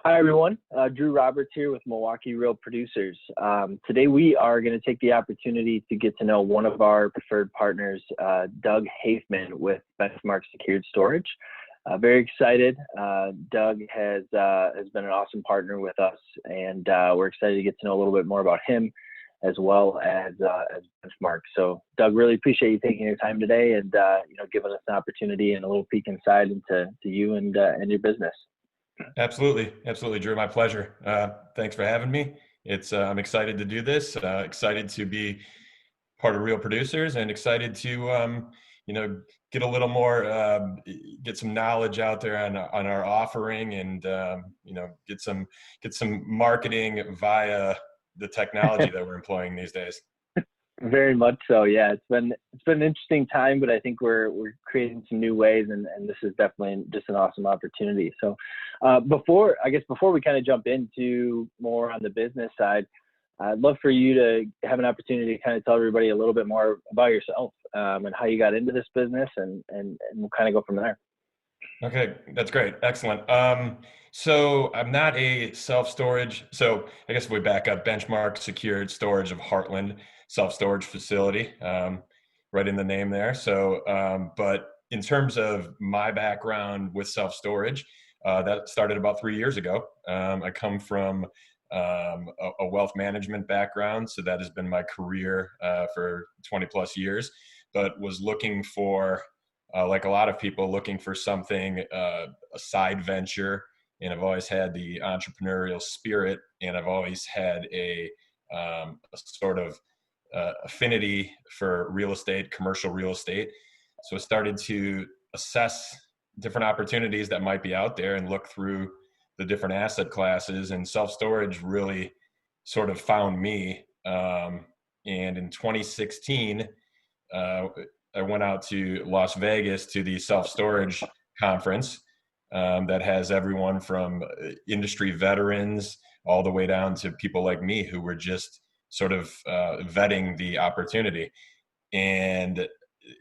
Hi, everyone. Drew Roberts here with Milwaukee Real Producers. Today, we are going to take the opportunity to get to know one of our preferred partners, Doug Hafemann with Benckmark Secured Storage. Very excited. Doug has been an awesome partner with us, and we're excited to get to know a little bit more about him as well as Benckmark. So, Doug, really appreciate you taking your time today and giving us an opportunity and a little peek inside into you and your business. Absolutely, Drew. My pleasure. Thanks for having me. I'm excited to do this. Excited to be part of Real Producers, and excited to get a little more, get some knowledge out there on our offering, and get some marketing via the technology that we're employing these days. Very much so. Yeah, it's been an interesting time, but I think we're creating some new ways, and this is definitely just an awesome opportunity. So, before we kind of jump into more on the business side, I'd love for you to have an opportunity to kind of tell everybody a little bit more about yourself and how you got into this business, and we'll kind of go from there. Okay, that's great. Excellent. So I'm not a self-storage. So I guess if we back up, Benckmark Secured Storage of Hartland, self-storage facility, right in the name there. So, but in terms of my background with self-storage, that started about 3 years ago. I come from a wealth management background, so that has been my career for 20 plus years, but was looking for, like a lot of people, looking for something, a side venture. And I've always had the entrepreneurial spirit, and I've always had a sort of affinity for real estate, commercial real estate. So I started to assess different opportunities that might be out there and look through the different asset classes, and self-storage really sort of found me. And in 2016, I went out to Las Vegas to the self-storage conference that has everyone from industry veterans all the way down to people like me who were just sort of vetting the opportunity. And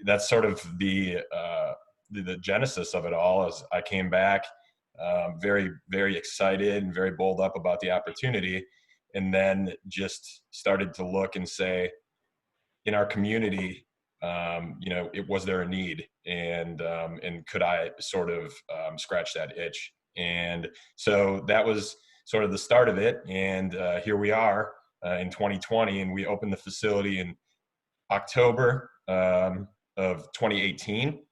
that's sort of the genesis of it all. As I came back very, very excited and very bowled up about the opportunity, and then just started to look and say, in our community, was there a need, and could I sort of scratch that itch? And so that was sort of the start of it. And here we are in 2020, and we opened the facility in October of 2018.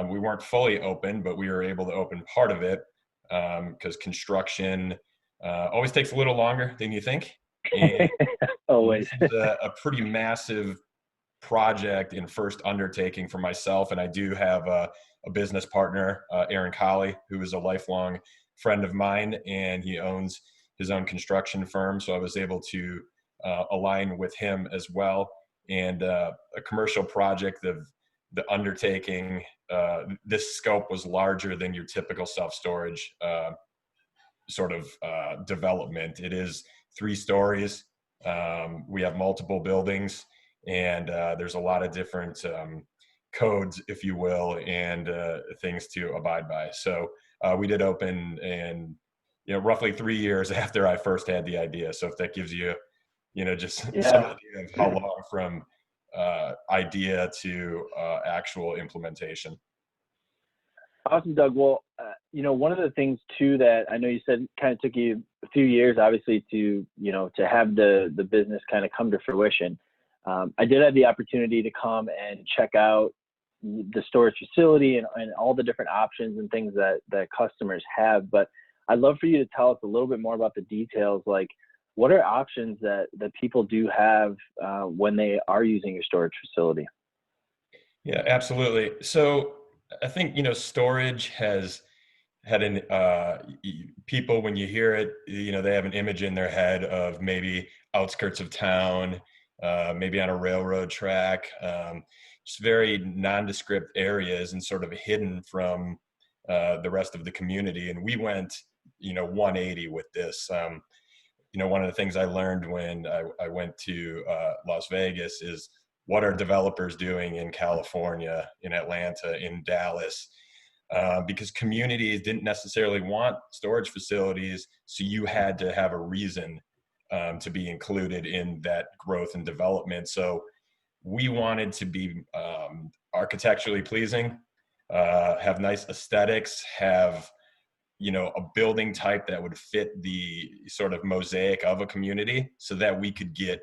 We weren't fully open, but we were able to open part of it because construction always takes a little longer than you think. And Always. This is a pretty massive project and first undertaking for myself. And I do have a business partner, Aaron Colley, who is a lifelong friend of mine, and he owns his own construction firm. So I was able to align with him as well. And a commercial project of the undertaking, this scope was larger than your typical self-storage sort of development. It is 3 stories. We have multiple buildings, and there's a lot of different codes, if you will, and things to abide by. So we did open in roughly 3 years after I first had the idea. So if that gives you just some idea of how long from idea to actual implementation. Awesome, Doug. Well, one of the things too that I know you said kind of took you a few years, obviously, to have the business kind of come to fruition. I did have the opportunity to come and check out the storage facility and all the different options and things that customers have. But I'd love for you to tell us a little bit more about the details, like what are options that people do have when they are using your storage facility? Yeah, absolutely. So I think, storage has had people, when you hear it, they have an image in their head of maybe outskirts of town, maybe on a railroad track, just very nondescript areas and sort of hidden from the rest of the community. And we went, 180 with this. One of the things I learned when I went to Las Vegas is what are developers doing in California, in Atlanta, in Dallas, because communities didn't necessarily want storage facilities. So you had to have a reason to be included in that growth and development. So we wanted to be architecturally pleasing, have nice aesthetics, have, you know, a building type that would fit the sort of mosaic of a community, so that we could get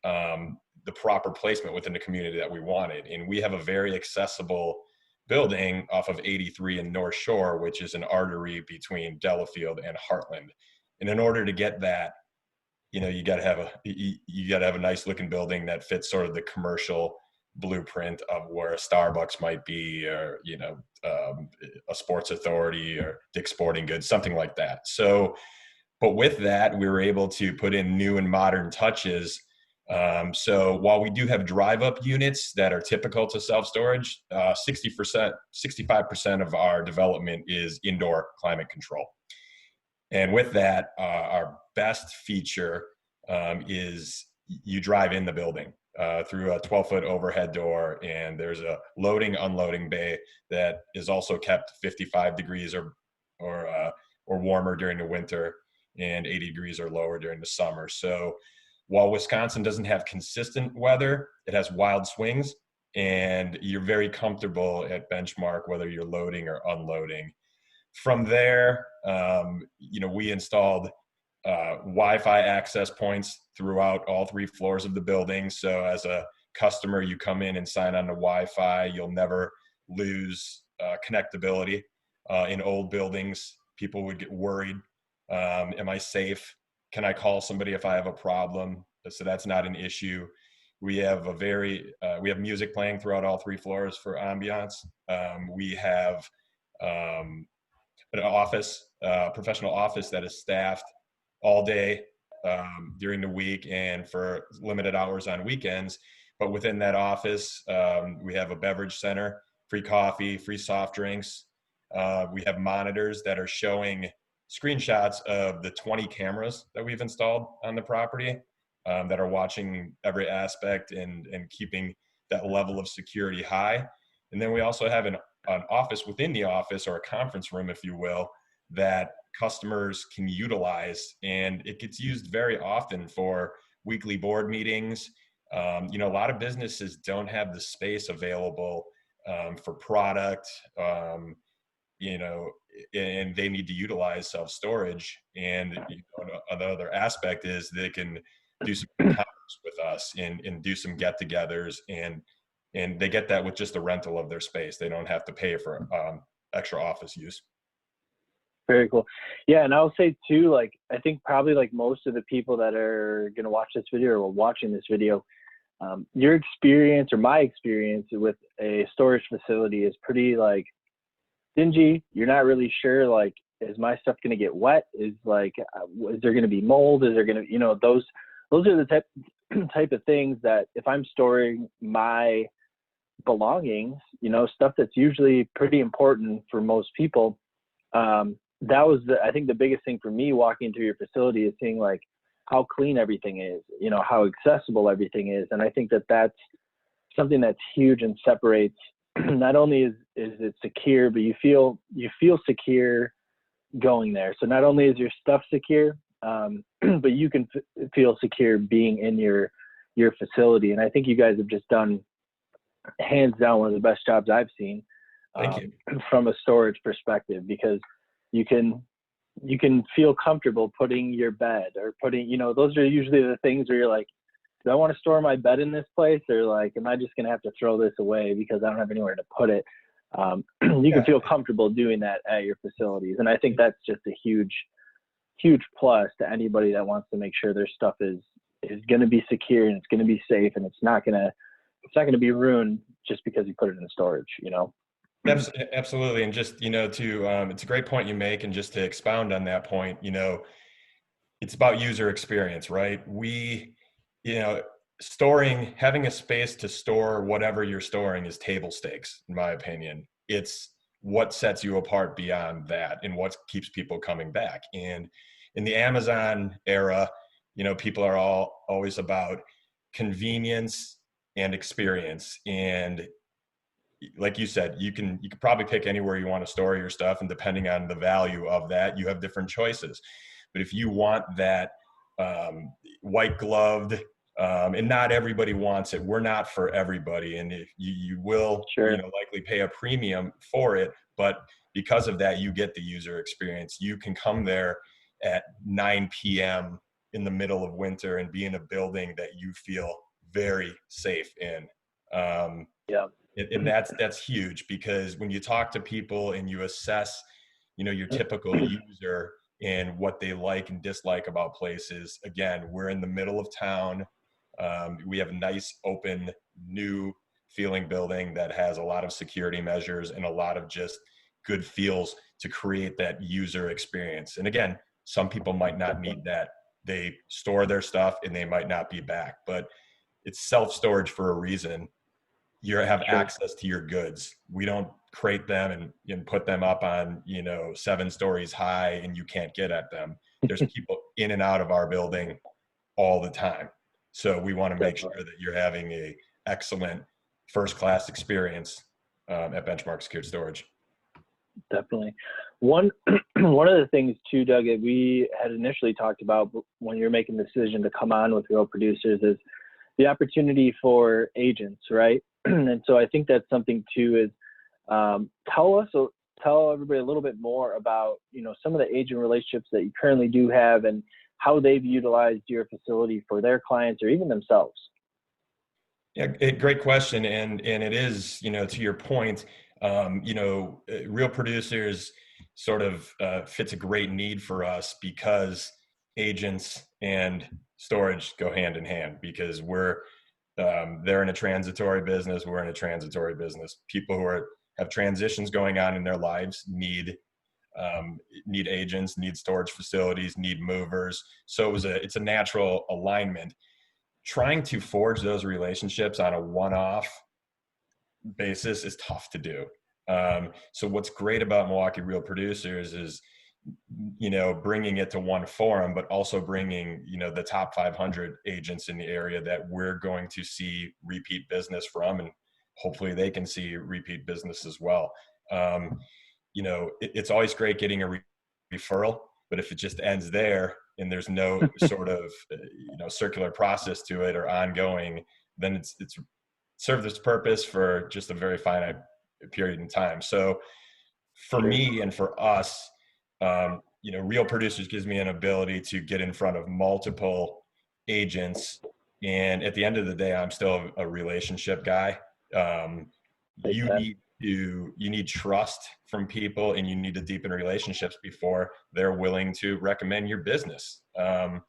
the proper placement within the community that we wanted. And we have a very accessible building off of 83 and North Shore, which is an artery between Delafield and Hartland. And in order to get that, you know, you got to have a nice looking building that fits sort of the commercial blueprint of where a Starbucks might be, or, you know, a Sports Authority or Dick's Sporting Goods, something like that. So, but with that, we were able to put in new and modern touches. So while we do have drive-up units that are typical to self-storage, 65% of our development is indoor climate control. And with that, our best feature is you drive in the building through a 12-foot overhead door, and there's a loading, unloading bay that is also kept 55 degrees or warmer during the winter, and 80 degrees or lower during the summer. So while Wisconsin doesn't have consistent weather, it has wild swings, and you're very comfortable at Benckmark, whether you're loading or unloading. From there, you know, we installed Wi-Fi access points throughout all 3 floors of the building. So as a customer, you come in and sign on to Wi-Fi, you'll never lose connectability. In old buildings, people would get worried. Am I safe? Can I call somebody if I have a problem? So that's not an issue. We have we have music playing throughout all 3 floors for ambiance. We have an office, professional office that is staffed all day during the week and for limited hours on weekends. But within that office, we have a beverage center, free coffee, free soft drinks. We have monitors that are showing screenshots of the 20 cameras that we've installed on the property that are watching every aspect and keeping that level of security high. And then we also have an office within the office, or a conference room, if you will, that customers can utilize. And it gets used very often for weekly board meetings. You know, a lot of businesses don't have the space available for product, you know, and they need to utilize self-storage. And you know, another aspect is they can do some commerce with us and do some get-togethers, and they get that with just the rental of their space. They don't have to pay for extra office use. Very cool. Yeah, and I'll say too, like, I think probably like most of the people that are going to watch this video or watching this video, your experience or my experience with a storage facility is pretty like dingy. You're not really sure, like, is my stuff going to get wet? Is like, is there going to be mold? Is there going to, you know, those are the type of things that if I'm storing my belongings, you know, stuff that's usually pretty important for most people. That was I think the biggest thing for me walking into your facility is seeing like how clean everything is, you know, how accessible everything is. And I think that that's something that's huge and separates. Not only is it secure, but you feel secure going there. So not only is your stuff secure, but you can feel secure being in your facility. And I think you guys have just done hands down one of the best jobs I've seen from a storage perspective, because you can feel comfortable putting your bed or putting, you know, those are usually the things where you're like, do I want to store my bed in this place, or like, am I just going to have to throw this away because I don't have anywhere to put it? You can feel comfortable doing that at your facilities. And I think that's just a huge plus to anybody that wants to make sure their stuff is going to be secure and it's going to be safe, and it's not going to be ruined just because you put it in storage, you know? Absolutely. And just, you know, it's a great point you make. And just to expound on that point, you know, it's about user experience, right? You know, having a space to store whatever you're storing is table stakes, in my opinion. It's what sets you apart beyond that and what keeps people coming back. And in the Amazon era, you know, people are always about convenience and experience. And, like you said, you can probably pick anywhere you want to store your stuff, and depending on the value of that, you have different choices. But if you want that white gloved, and not everybody wants it, we're not for everybody, and if you will, Sure. likely pay a premium for it, but because of that, you get the user experience. You can come there at 9 p.m. in the middle of winter and be in a building that you feel very safe in. Yeah. And that's huge, because when you talk to people and you assess, your typical user and what they like and dislike about places, again, we're in the middle of town. We have a nice, open, new feeling building that has a lot of security measures and a lot of just good feels to create that user experience. And again, some people might not need that. They store their stuff and they might not be back, but it's self-storage for a reason. You have access to your goods. We don't crate them and put them up on, 7 stories high and you can't get at them. There's people in and out of our building all the time. So we want to make sure that you're having a excellent first-class experience at Benckmark Secured Storage. Definitely. One of the things too, Doug, that we had initially talked about when you're making the decision to come on with Real Producers is the opportunity for agents, right? And so I think that's something too is tell everybody a little bit more about, some of the agent relationships that you currently do have and how they've utilized your facility for their clients or even themselves. Yeah, great question. And it is, to your point, Real Producers sort of fits a great need for us, because agents and storage go hand in hand, because they're in a transitory business. We're in a transitory business. People who have transitions going on in their lives need agents, need storage facilities, need movers. So it's a natural alignment. Trying to forge those relationships on a one-off basis is tough to do. So what's great about Milwaukee Real Producers is, bringing it to one forum, but also bringing, the top 500 agents in the area that we're going to see repeat business from, and hopefully they can see repeat business as well. It's always great getting a referral, but if it just ends there and there's no sort of, circular process to it or ongoing, then it's served its purpose for just a very finite period in time. So for me and for us, Real Producers gives me an ability to get in front of multiple agents. And at the end of the day, I'm still a relationship guy. You need trust from people, and you need to deepen relationships before they're willing to recommend your business. In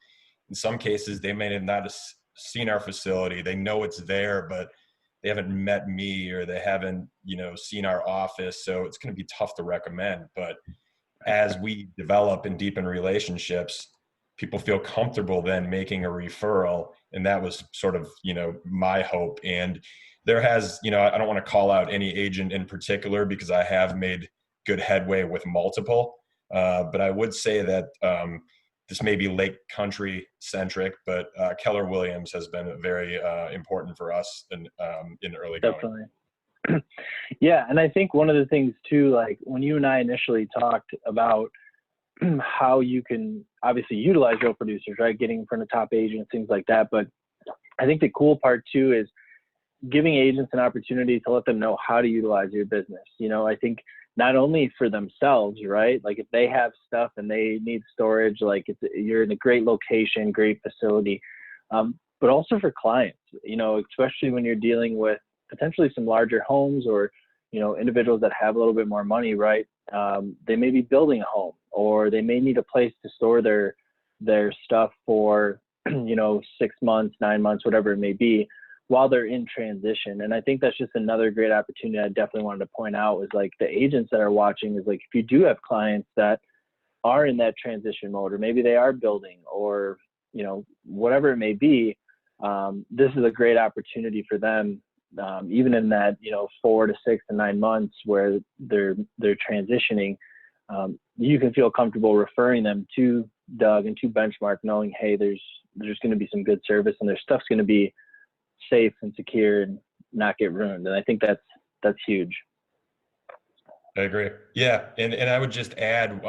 some cases, they may not have seen our facility. They know it's there, but they haven't met me, or they haven't, seen our office. So it's going to be tough to recommend. But as we develop and deepen relationships, people feel comfortable then making a referral. And that was sort of, my hope. And there has, I don't want to call out any agent in particular, because I have made good headway with multiple. But I would say that this may be Lake Country centric, but Keller Williams has been very important for us in early going. Definitely. Yeah. And I think one of the things too, like when you and I initially talked about how you can obviously utilize Real Producers, right? Getting in front of top agents, things like that. But I think the cool part too is giving agents an opportunity to let them know how to utilize your business. I think not only for themselves, right? Like if they have stuff and they need storage, like you're in a great location, great facility, but also for clients, especially when you're dealing with potentially some larger homes or, individuals that have a little bit more money, right? They may be building a home, or they may need a place to store their stuff for, 6 months, 9 months, whatever it may be, while they're in transition. And I think that's just another great opportunity I definitely wanted to point out is like the agents that are watching is like, if you do have clients that are in that transition mode, or maybe they are building, or, whatever it may be, this is a great opportunity for them. Even in that, 4 to 6 to 9 months where they're transitioning, you can feel comfortable referring them to Doug and to Benckmark, knowing, hey, there's going to be some good service and their stuff's going to be safe and secure and not get ruined. And I think that's that's huge. I agree. Yeah. And I would just add,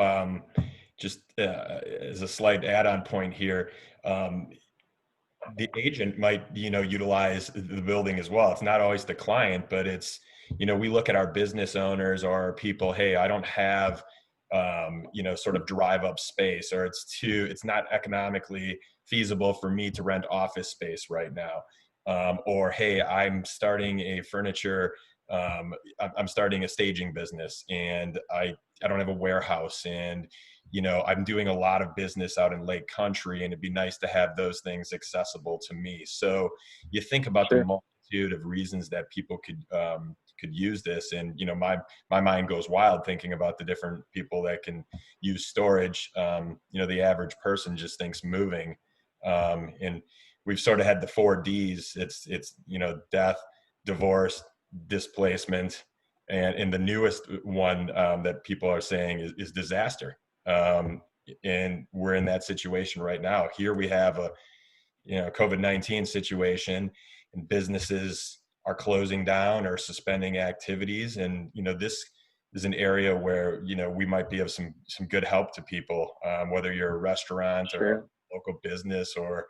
as a slight add-on point here, the agent might, utilize the building as well. It's not always the client, but it's, we look at our business owners or our people, hey, I don't have, sort of drive up space, or it's not economically feasible for me to rent office space right now. Or, hey, I'm starting a I'm starting a staging business, and I don't have a warehouse, and I'm doing a lot of business out in Lake Country, and it'd be nice to have those things accessible to me. So you think about the Sure. multitude of reasons that people could use this, and my mind goes wild thinking about the different people that can use storage. The average person just thinks moving, and we've sort of had the 4 Ds. It's death, divorce, displacement, and the newest one that people are saying is disaster. And we're in that situation right now. Here we have a COVID-19 situation, and businesses are closing down or suspending activities, and this is an area where we might be of some good help to people, whether you're a restaurant or a Sure. local business, or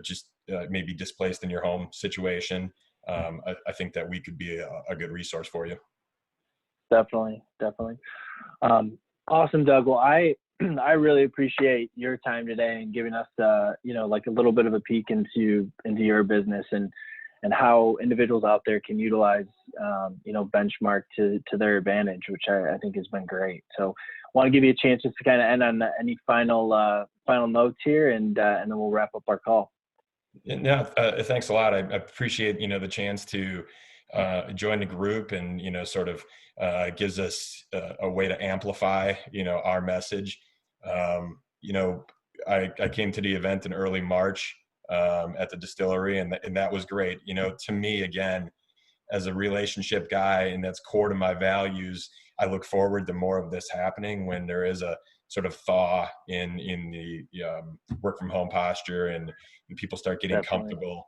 just maybe displaced in your home situation. I think that we could be a good resource for you. Definitely. Awesome, Doug. Well, I really appreciate your time today and giving us like a little bit of a peek into your business and how individuals out there can utilize Benckmark to their advantage, which I think has been great. So I want to give you a chance just to kind of end on any final notes here, and then we'll wrap up our call. Yeah, thanks a lot. I appreciate the chance to join the group, and sort of gives us a way to amplify our message. I came to the event in early March at the distillery, and that was great. To me, again, as a relationship guy, and that's core to my values, I look forward to more of this happening when there is a sort of thaw in the work from home posture, and people start getting Definitely. comfortable.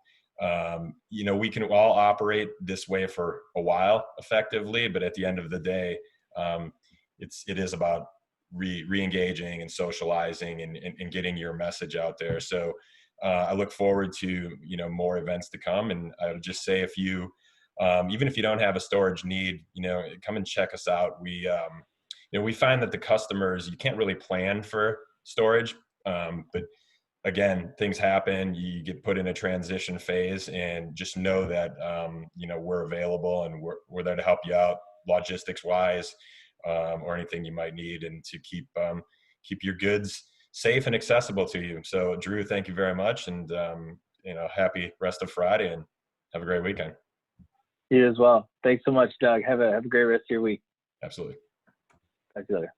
We can all operate this way for a while effectively, but at the end of the day, it is about re-engaging and socializing and getting your message out there. So I look forward to more events to come, and I would just say, if you even if you don't have a storage need, come and check us out. We find that the customers, you can't really plan for storage, but again, things happen. You get put in a transition phase, and just know that we're available, and we're there to help you out logistics wise, or anything you might need, and to keep your goods safe and accessible to you. So, Drew, thank you very much, and happy rest of Friday, and have a great weekend. You as well. Thanks so much, Doug. Have a great rest of your week. Absolutely. Talk to you later.